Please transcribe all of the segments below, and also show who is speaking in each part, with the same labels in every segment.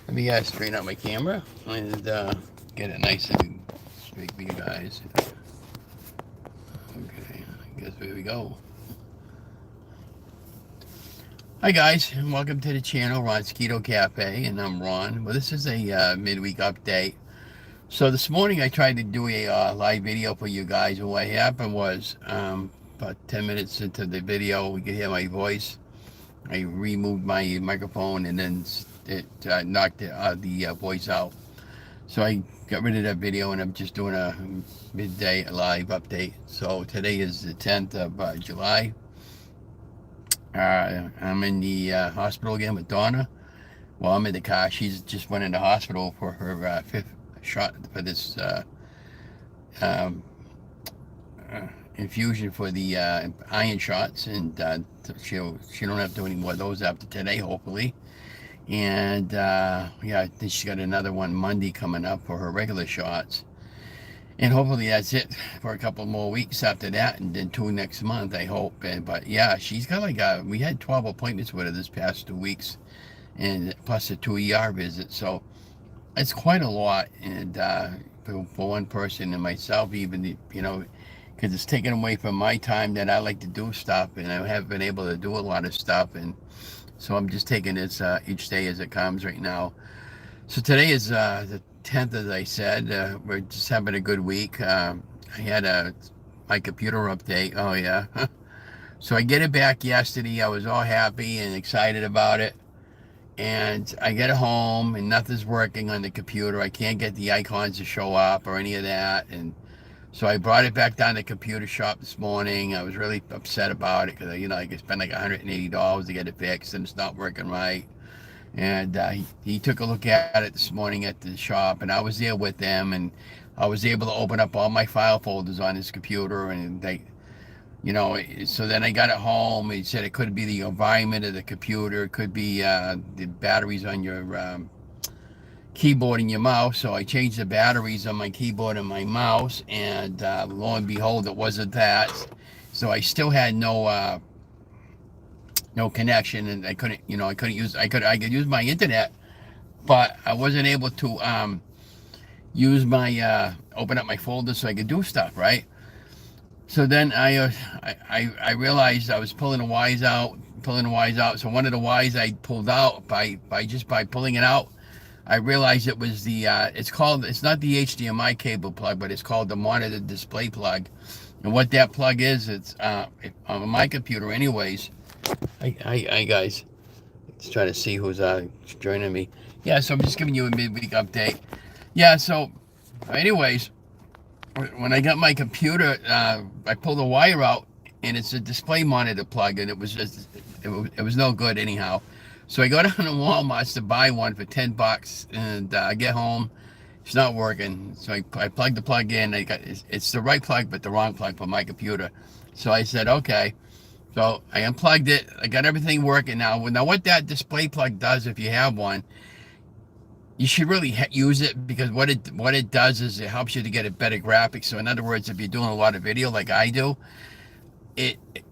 Speaker 1: Let me straighten out my camera and get it nice and straight for you guys. Okay, I guess here we go. Hi guys, and welcome to the channel, Ron's Keto Cafe, and I'm Ron. Well, this is a midweek update. So this morning I tried to do a live video for you guys, and what happened was about 10 minutes into the video, we could hear my voice. I removed my microphone, and then it knocked the voice out. So I got rid of that video, and I'm just doing a midday live update. So today is the 10th of July. I'm in the hospital again with Donna. Well, I'm in the car. She's just went in the hospital for her fifth shot for this um, infusion for the iron shots, and she don't have to do any more of those after today, hopefully. And yeah, I think she got another one Monday coming up for her regular shots. And hopefully that's it for a couple more weeks after that, and then 2 next month, I hope. But yeah, she's got we had 12 appointments with her this past 2 weeks, and plus a 2 ER visits. So it's quite a lot. And for one person and myself, even, because it's taken away from my time that I like to do stuff, and I haven't been able to do a lot of stuff. And so I'm just taking this each day as it comes right now. So today is the 10th, as I said. We're just having a good week. I had my computer update. Oh, yeah. So I get it back yesterday. I was all happy and excited about it. And I get it home, and nothing's working on the computer. I can't get the icons to show up or any of that. And so I brought it back down to the computer shop this morning. I was really upset about it because, I could spend like $180 to get it fixed, and it's not working right. And he took a look at it this morning at the shop, and I was there with them, and I was able to open up all my file folders on his computer, and so then I got it home. He said it could be the environment of the computer, it could be the batteries on your keyboard and your mouse. So I changed the batteries on my keyboard and my mouse, and lo and behold, it wasn't that. So I still had no connection, and I couldn't use, I could use my internet, but I wasn't able to use my open up my folder so I could do stuff, right? So then I realized I was pulling the wires out. So one of the wires I pulled out by pulling it out, I realized it was it's not the HDMI cable plug, but it's called the monitor display plug. And what that plug is, it's on my computer anyways. Hi guys. Let's try to see who's joining me. Yeah, so I'm just giving you a midweek update. Yeah, so anyways, when I got my computer, I pulled the wire out, and it's a display monitor plug, and it was no good anyhow. So I go down to Walmart to buy one for $10, and I get home, it's not working. So I plug the plug in. It's the right plug, but the wrong plug for my computer. So I said, okay. So I unplugged it. I got everything working now. Now what that display plug does, if you have one, you should really use it, because what it does is it helps you to get a better graphics. So in other words, if you're doing a lot of video like I do,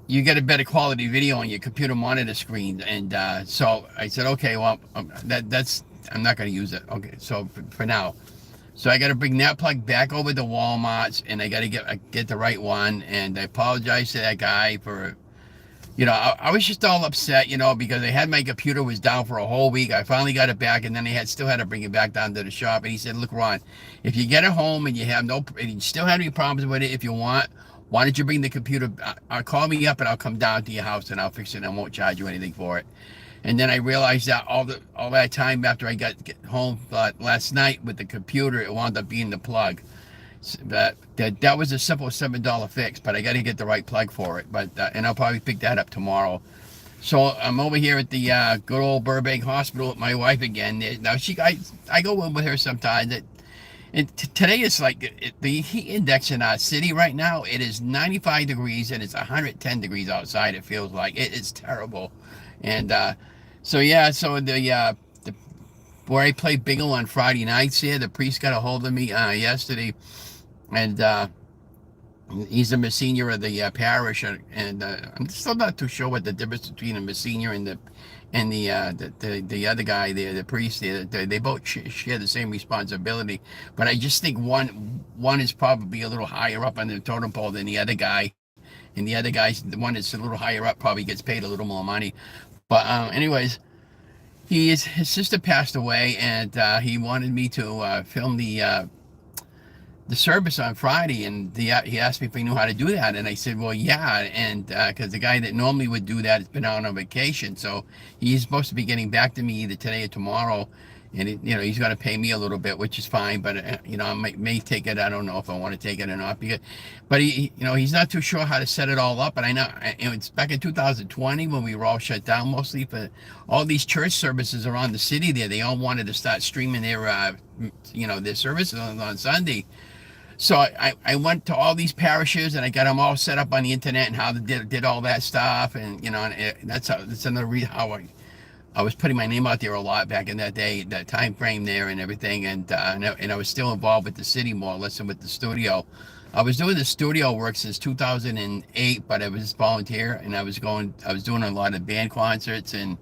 Speaker 1: you get a better quality video on your computer monitor screen. And so I said, okay, well, I'm not going to use it. Okay, so for now. So I got to bring that plug back over to Walmart, and I got to get the right one. And I apologize to that guy for, I was just all upset, because I had my computer was down for a whole week. I finally got it back, and then I still had to bring it back down to the shop. And he said, look, Ron, if you get it home and and you still have any problems with it, if you want, why don't you bring the computer, call me up and I'll come down to your house and I'll fix it, and I won't charge you anything for it. And then I realized that all that time after I get home last night with the computer, it wound up being the plug. That was a simple $7 fix, but I got to get the right plug for it. And I'll probably pick that up tomorrow. So I'm over here at the good old Burbank Hospital with my wife again. Now I go in with her sometimes. Today is like the heat index in our city right now. It is 95 degrees, and it's 110 degrees outside. It feels like it is terrible. And so the where I play bingo on Friday nights here, the priest got a hold of me yesterday. And he's a Monsignor of the parish, and I'm still not too sure what the difference between a Monsignor and and the other guy there, the priest there, they both share the same responsibility. But I just think one is probably a little higher up on the totem pole than the other guy, and the other guy's the one that's a little higher up probably gets paid a little more money. But anyways, his sister passed away, and he wanted me to film the service on Friday, and he asked me if I knew how to do that, and I said, well, yeah, and because the guy that normally would do that has been out on vacation, so he's supposed to be getting back to me either today or tomorrow, and he's going to pay me a little bit, which is fine, but I may take it. I don't know if I want to take it or not, but he's not too sure how to set it all up, and I know it's back in 2020 when we were all shut down mostly, but all these church services around the city there, they all wanted to start streaming their services on Sunday. So I went to all these parishes and I got them all set up on the internet and how they did all that stuff, and that's another reason how I was putting my name out there a lot back in that day, that time frame there and everything, and I was still involved with the city more or less than with the studio. I was doing the studio work since 2008, but I was volunteer, and I was doing a lot of band concerts, and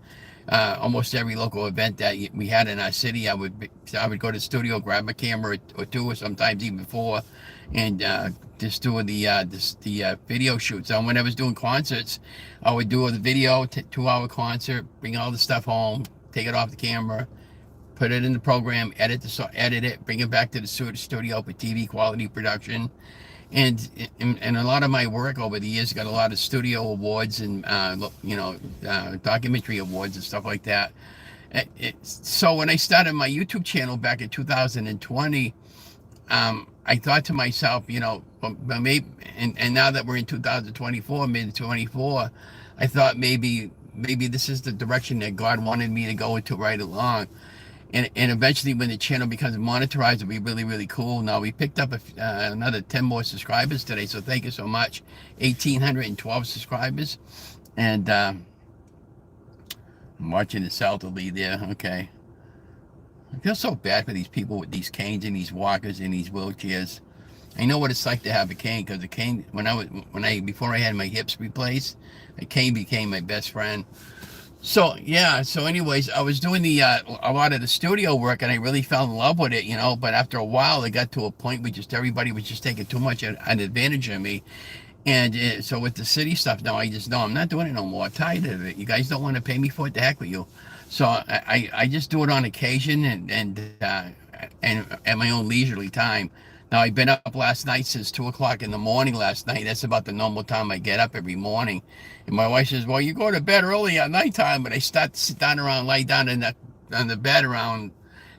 Speaker 1: almost every local event that we had in our city, I would go to the studio, grab a camera or two, or sometimes even four, and just doing the video shoots. So when I was doing concerts, I would do the video, 2 hour concert, bring all the stuff home, take it off the camera, put it in the program, edit it, bring it back to the studio for TV quality production. And a lot of my work over the years got a lot of studio awards and documentary awards and stuff like that. So when I started my YouTube channel back in 2020, I thought to myself, maybe, and now that we're in 2024, mid 24, I thought maybe this is the direction that God wanted me to go into right along. And eventually, when the channel becomes monetized, it'll be really, really cool. Now, we picked up another 10 more subscribers today, so thank you so much. 1,812 subscribers. And I'm watching the Celta lead there. Okay. I feel so bad for these people with these canes and these walkers and these wheelchairs. I know what it's like to have a cane, because the cane, before I had my hips replaced, a cane became my best friend. So yeah, so anyways, I was doing a lot of the studio work, and I really fell in love with it, but after a while it got to a point where just everybody was just taking too much an advantage of me. And so with the city stuff now, I just know I'm not doing it no more. I'm tired of it. You guys don't want to pay me for it, the heck with you. So I just do it on occasion, and at my own leisurely time. Now, I've been up last night since 2 o'clock in the morning last night. That's about the normal time I get up every morning. And my wife says, well, you go to bed early at nighttime, but I start to sit down around, lay down on the bed around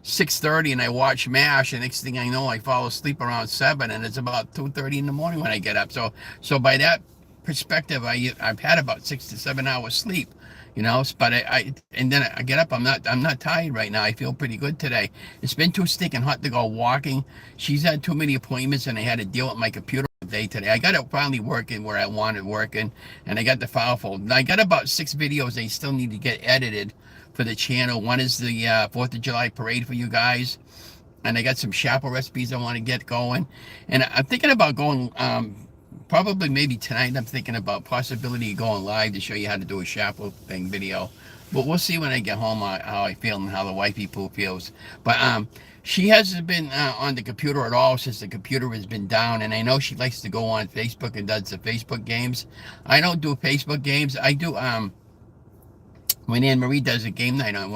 Speaker 1: 6:30, and I watch MASH, and next thing I know, I fall asleep around 7, and it's about 2:30 in the morning when I get up. So by that perspective, I've had about 6 to 7 hours sleep, but and then I get up. I'm not tired right now. I feel pretty good today. It's been too stinking hot to go walking. She's had too many appointments, and I had to deal with my computer all day today. I got it finally working where I wanted working, and I got the file folder. I got about 6 videos they still need to get edited for the channel. One is the 4th of July parade for you guys, and I got some chapel recipes I want to get going, and I'm thinking about going probably maybe tonight. I'm thinking about possibility of going live to show you how to do a chapel thing video, but we'll see when I get home how I feel and how the wifey poo feels. But she hasn't been on the computer at all since the computer has been down, and I know she likes to go on Facebook and does the Facebook games. I don't do Facebook games. I do when Anne Marie does a game night on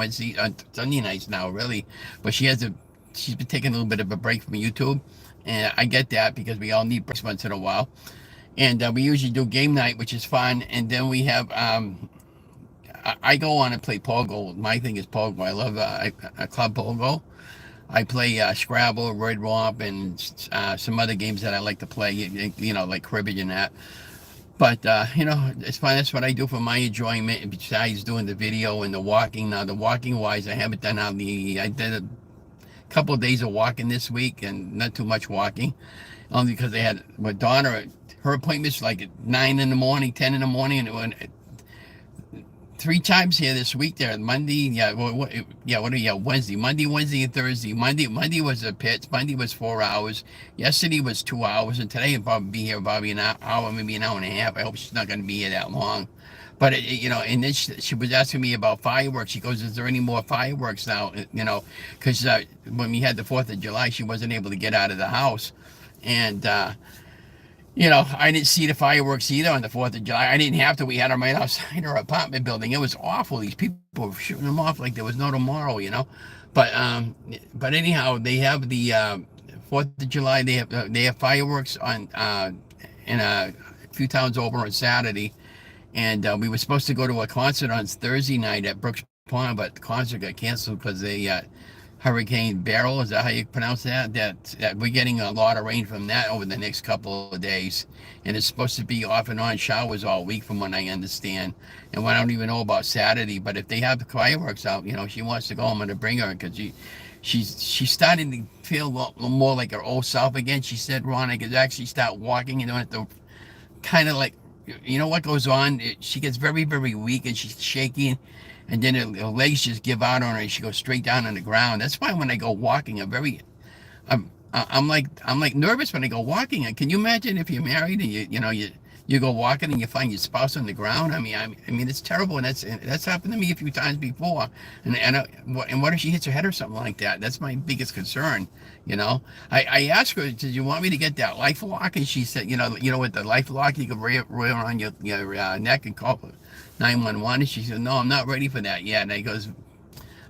Speaker 1: Sunday nights now, really. But she's been taking a little bit of a break from YouTube, and I get that because we all need breaks once in a while. And we usually do game night, which is fun. And then we have I go on and play Pogo. My thing is Pogo. I love a club Pogo. I play Scrabble, Red Romp, and some other games that I like to play, like cribbage and that. But, it's fine. That's what I do for my enjoyment, besides doing the video and the walking. Now, the walking-wise, I haven't done I did a couple of days of walking this week, and not too much walking, only because I had my daughter, her appointment's like at 9 in the morning, 10 in the morning, and it went 3 times here this week there. Monday, Wednesday. Monday, Wednesday, and Thursday. Monday was a pitch. Monday was 4 hours. Yesterday was 2 hours, and today will probably be here probably an hour, maybe an hour and a half. I hope she's not going to be here that long. But and then she was asking me about fireworks. She goes, "Is there any more fireworks now?" Because when we had the Fourth of July, she wasn't able to get out of the house, and I didn't see the fireworks either on the Fourth of July. I didn't have to. We had them right outside our apartment building. It was awful. These people were shooting them off like there was no tomorrow. But anyhow, they have the Fourth of July. They have fireworks on in a few towns over on Saturday, and we were supposed to go to a concert on Thursday night at Brooks Pond, but the concert got canceled because they Hurricane Beryl, is that how you pronounce that? That we're getting a lot of rain from that over the next couple of days, and it's supposed to be off and on showers all week, from what I understand. And I don't even know about Saturday, but if they have the fireworks out, she wants to go. I'm going to bring her because she's starting to feel more like her old self again. She said, "Ron, I could actually start walking. You don't have to kind of like, what goes on? She gets very, very weak and she's shaking, and then her legs just give out on her and she goes straight down on the ground. That's why when I go walking, I'm like nervous when I go walking. And can you imagine if you're married and you go walking and you find your spouse on the ground? I mean it's terrible, and that's happened to me a few times before. And what if she hits her head or something like that? That's my biggest concern. I asked her, "Did you want me to get that life lock?" And she said, with the life lock, you can wear around your neck and call 911. And she said, "No, I'm not ready for that yet." And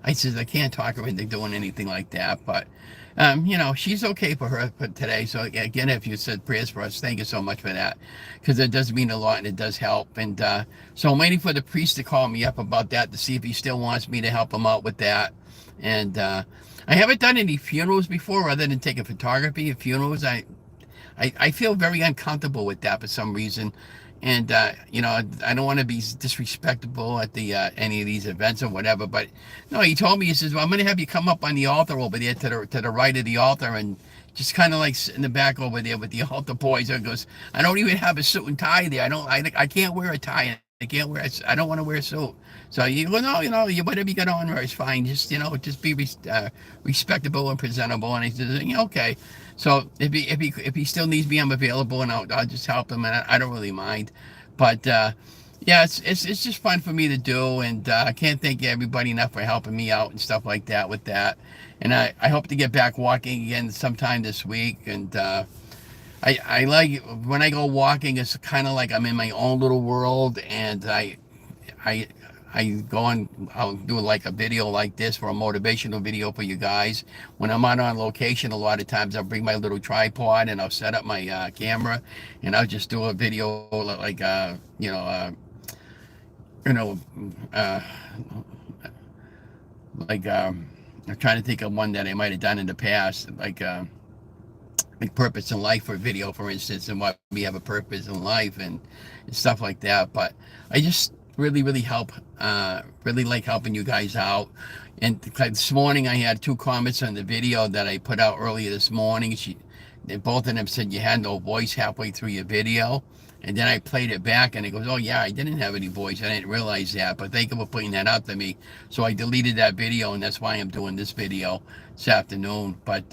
Speaker 1: I says, "I can't talk her into doing anything like that." But she's okay for today. So again, if you said prayers for us, thank you so much for that, because it does mean a lot and it does help. And so I'm waiting for the priest to call me up about that to see if he still wants me to help him out with that. And I haven't done any funerals before, other than taking photography of funerals. I feel very uncomfortable with that for some reason. And I don't want to be disrespectful at the any of these events or whatever. But no, he told me, he says, "Well, I'm going to have you come up on the altar over there to the right of the altar, and just kind of like sit in the back over there with the altar boys." And goes, "I don't even have a suit and tie there. I can't wear a tie. I don't want to wear a suit." So you go, "No, whatever you got on there is fine. Just be respectable and presentable." And he says, "Yeah, okay." So if he still needs me, I'm available, and I'll just help him, and I don't really mind. But yeah, it's just fun for me to do, and I can't thank everybody enough for helping me out and stuff like that with that. And I hope to get back walking again sometime this week. And I like when I go walking, it's kind of like I'm in my own little world, and I I go on, I'll do like a video like this, for a motivational video for you guys. When I'm out on location, a lot of times I'll bring my little tripod and I'll set up my camera, and I'll just do a video like, you know, uh, like, I'm trying to think of one that I might have done in the past, like purpose in life, for video, for instance, and why we have a purpose in life, and stuff like that. But I just really really like helping you guys out. And this morning I had two comments on the video that I put out earlier this morning. Both of them said you had no voice halfway through your video. And then I played it back and it goes, "Oh yeah, I didn't have any voice. I didn't realize that, but thank you for putting that out to me." So I deleted that video, and that's why I'm doing this video this afternoon. But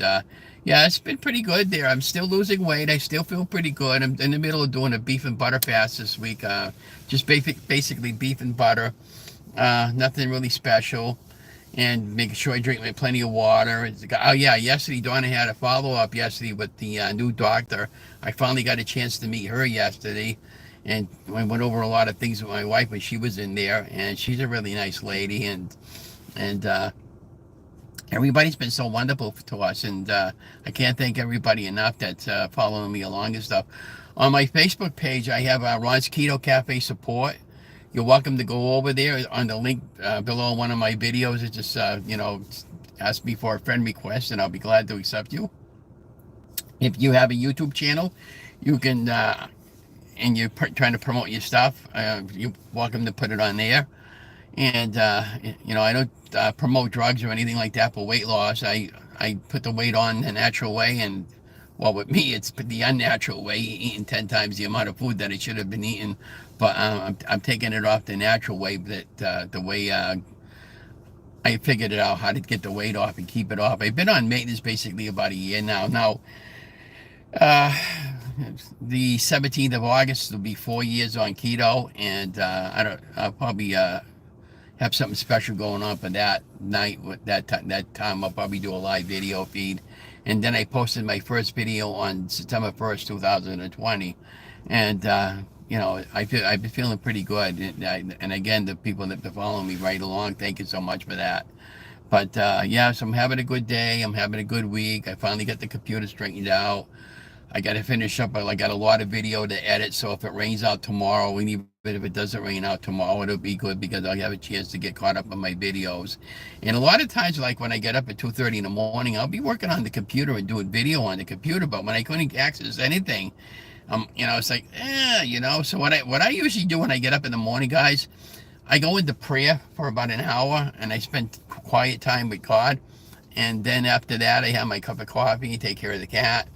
Speaker 1: yeah, it's been pretty good there. I'm still losing weight. I still feel pretty good. I'm in the middle of doing a beef and butter fast this week. Just basically beef and butter. Nothing really special. And making sure I drink plenty of water. Oh yeah, yesterday Donna had a follow-up yesterday with the new doctor. I finally got a chance to meet her yesterday, and I went over a lot of things with my wife when she was in there, and she's a really nice lady, and everybody's been so wonderful to us, and I can't thank everybody enough that's following me along and stuff. On my Facebook page, I have Ron's Keto Cafe support. You're welcome to go over there on the link below one of my videos. It just, ask me for a friend request, and I'll be glad to accept you. If you have a YouTube channel, you can, and you're trying to promote your stuff, you're welcome to put it on there. And, I don't promote drugs or anything like that for weight loss. I put the weight on the natural way, and well, with me, it's the unnatural way, eating 10 times the amount of food that I should have been eating. But I'm taking it off the natural way, that the way I figured it out, how to get the weight off and keep it off. I've been on maintenance basically about a year now. Now, the 17th of August will be 4 years on keto, and I'll probably have something special going on for that night. With that time, I'll probably do a live video feed, and then I posted my first video on September 1st, 2020, and I've been feeling pretty good, and again, the people that have been following me right along, thank you so much for that. But yeah, so I'm having a good day. I'm having a good week. I finally got the computer straightened out. I got to finish up. I got a lot of video to edit. So if it rains out tomorrow, and even if it doesn't rain out tomorrow, it'll be good because I'll have a chance to get caught up on my videos. And a lot of times, like when I get up at 2:30 in the morning, I'll be working on the computer and doing video on the computer. But when I couldn't access anything, it's like, So what I usually do when I get up in the morning, guys, I go into prayer for about an hour, and I spend quiet time with God. And then after that, I have my cup of coffee, take care of the cat,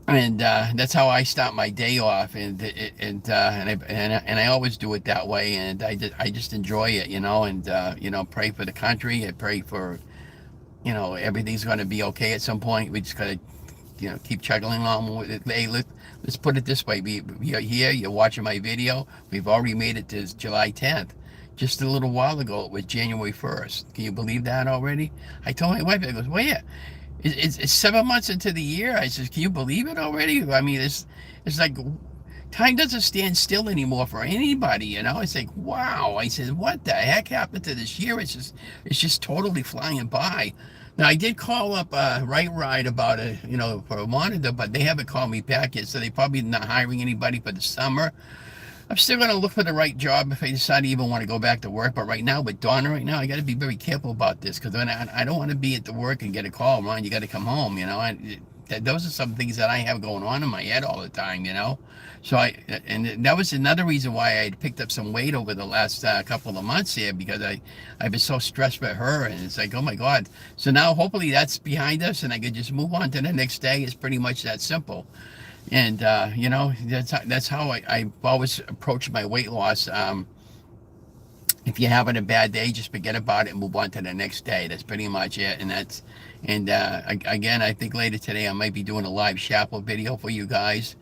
Speaker 1: and that's how I start my day off. And I always do it that way. And I just enjoy it, and pray for the country. I pray for everything's going to be okay at some point. We just got to keep chugging along with it. Hey, let's put it this way. You're here, you're watching my video. We've already made it to July 10th. Just a little while ago, it was January 1st. Can you believe that already? I told my wife, I goes, well, yeah, it's 7 months into the year. I said, can you believe it already? I mean, it's like time doesn't stand still anymore for anybody, It's like, wow. I said, what the heck happened to this year? It's just totally flying by. Now, I did call up Right Ride about it, for a monitor, but they haven't called me back yet, so they probably not hiring anybody for the summer. I'm still going to look for the right job if I decide to even want to go back to work. But right now, with Donna right now, I got to be very careful about this because I don't want to be at the work and get a call, Ron, you got to come home, those are some things that I have going on in my head all the time. So and that was another reason why I picked up some weight over the last couple of months here, because I've been so stressed with her, and it's like, oh my God. So now hopefully that's behind us and I can just move on to the next day. It's pretty much that simple. And that's how I've always approached my weight loss. If you're having a bad day, just forget about it and move on to the next day. That's pretty much it. Again, I think later today I might be doing a live chapel video for you guys.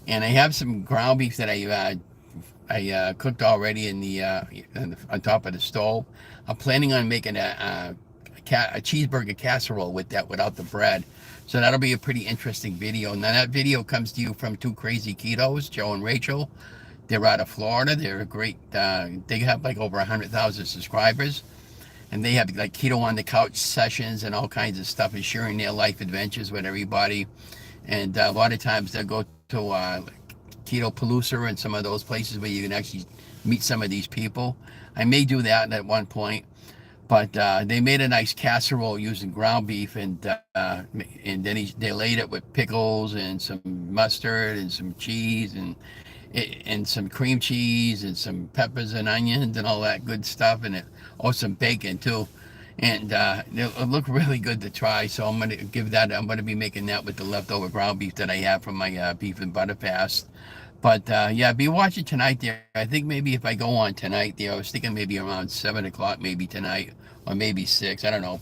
Speaker 1: And I have some ground beef that I cooked already on top of the stove. I'm planning on making a cheeseburger casserole with that without the bread. So that'll be a pretty interesting video. Now that video comes to you from two crazy ketos, Joe and Rachel. They're out of Florida. They're a great, they have like over 100,000 subscribers. And they have like keto on the couch sessions and all kinds of stuff, and sharing their life adventures with everybody. And a lot of times they'll go to Keto Palooza and some of those places where you can actually meet some of these people. I may do that at one point. But they made a nice casserole using ground beef, and then they laid it with pickles and some mustard and some cheese and some cream cheese and some peppers and onions and all that good stuff, and some bacon too. And it looked really good to try. So I'm gonna give that. I'm gonna be making that with the leftover ground beef that I have from my beef and butter fast. But yeah, be watching tonight there. I think maybe if I go on tonight there, I was thinking maybe around 7 o'clock, maybe tonight, or maybe 6. I don't know,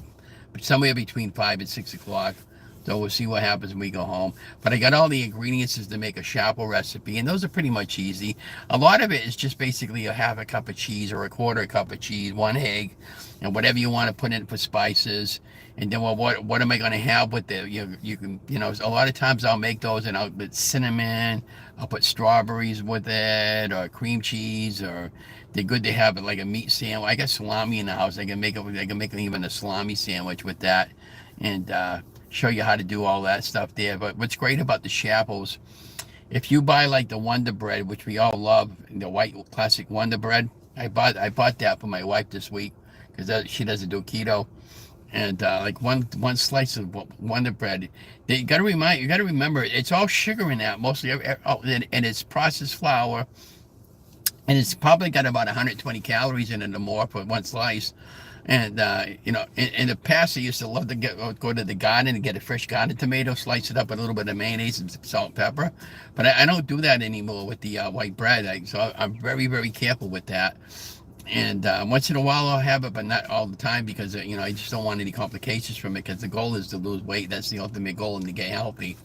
Speaker 1: but somewhere between 5 and 6 o'clock. So we'll see what happens when we go home. But I got all the ingredients to make a chapel recipe, and those are pretty much easy. A lot of it is just basically a half a cup of cheese or a quarter cup of cheese, 1 egg, and whatever you want to put in for spices. And then, well, what am I going to have with it? You can, a lot of times I'll make those and I'll put cinnamon, I'll put strawberries with it, or cream cheese, or they're good to have it like a meat sandwich. I got salami in the house. I can make even a salami sandwich with that, and show you how to do all that stuff there. But what's great about the chapels, if you buy like the Wonder Bread, which we all love, the white classic Wonder Bread, I bought that for my wife this week because she doesn't do keto. And like one slice of Wonder Bread, you got to remember, it's all sugar in that mostly, and it's processed flour, and it's probably got about 120 calories in it or more for one slice. And in the past, I used to love to go to the garden and get a fresh garden tomato, slice it up with a little bit of mayonnaise and some salt and pepper. But I don't do that anymore with the white bread. So I'm very, very careful with that. And once in a while I'll have it, but not all the time, because I just don't want any complications from it, because the goal is to lose weight. That's the ultimate goal, and to get healthy.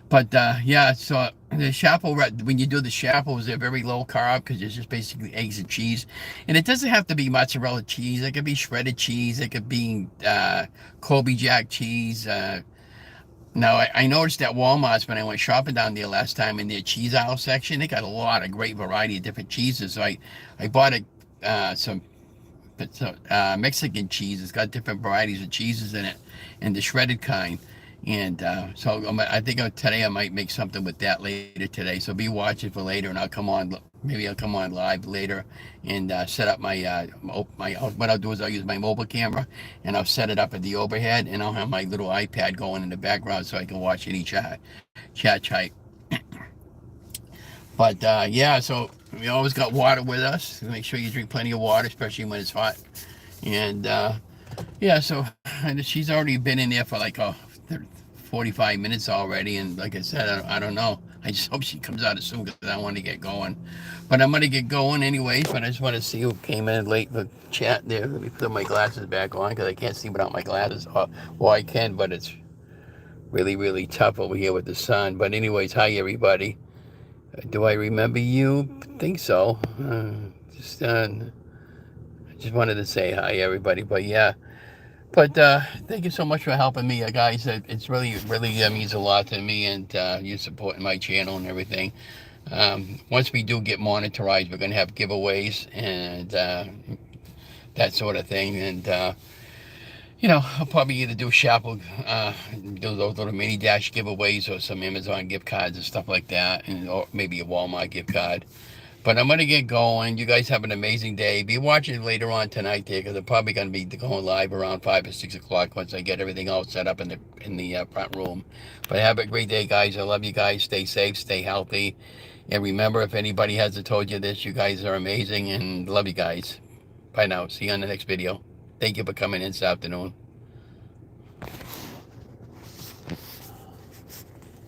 Speaker 1: But yeah, so the shapo, when you do the shapos, they're very low carb because it's just basically eggs and cheese. And it doesn't have to be mozzarella cheese. It could be shredded cheese. It could be Colby Jack cheese. Now, I noticed at Walmart's when I went shopping down there last time in their cheese aisle section, they got a lot of great variety of different cheeses. So I bought some Mexican cheese. It's got different varieties of cheeses in it, and the shredded kind. And so I think today I might make something with that later today. So be watching for later, and I'll come on. Maybe I'll come on live later and set up my. What I'll do is I'll use my mobile camera and I'll set it up at the overhead, and I'll have my little iPad going in the background so I can watch any chat type. But yeah, so we always got water with us. Make sure you drink plenty of water, especially when it's hot. And yeah, so and she's already been in there for like 45 minutes already. And like I said, I don't know. I just hope she comes out as soon because I want to get going. But I'm going to get going anyways. But I just want to see who came in late for chat there. Let me put my glasses back on because I can't see without my glasses. Well, I can, but it's really, really tough over here with the sun. But anyways, hi everybody. Do I remember you? I think so. Just just wanted to say hi everybody. But yeah. But thank you so much for helping me, guys. It's really means a lot to me, and you supporting my channel and everything. Once we do get monetized, we're gonna have giveaways and that sort of thing. And I'll probably either do Shopple, do those little mini dash giveaways, or some Amazon gift cards and stuff like that, and or maybe a Walmart gift card. But I'm gonna get going. You guys have an amazing day. Be watching later on tonight there because I'm probably gonna be going live around 5 or 6 o'clock once I get everything all set up in the front room. But have a great day, guys. I love you guys. Stay safe. Stay healthy. And remember, if anybody hasn't told you this, you guys are amazing and love you guys. Bye now. See you on the next video. Thank you for coming in this afternoon.